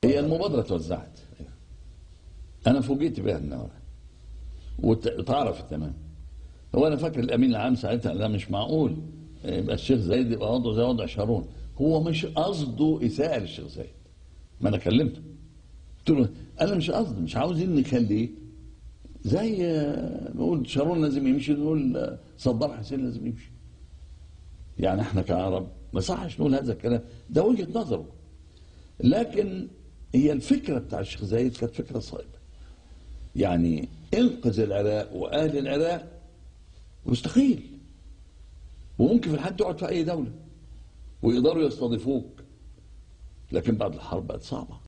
هي المبادرة توزعت، أنا فوجئت بها النهارده واتعرفت تمام. هو أنا فاكر الأمين العام ساعتها لا مش معقول يبقى الشيخ زايد يبقى وضعه زي وضع شارون. هو مش قصده إساءة للشيخ زايد، ما أنا كلمته قلت له أنا مش قصدي، مش عاوزين نخليه زي نقول شارون لازم يمشي، نقول صدام حسين لازم يمشي. يعني احنا كعرب ما صحش نقول هذا الكلام، ده وجهة نظره. لكن هي الفكرة بتاع الشيخ زايد كانت فكرة صائبة، يعني انقذ العراق واهل العراق واستقيل، وممكن في الحال تقعد في اي دولة ويقدروا يستضيفوك، لكن بعد الحرب بقت صعبة.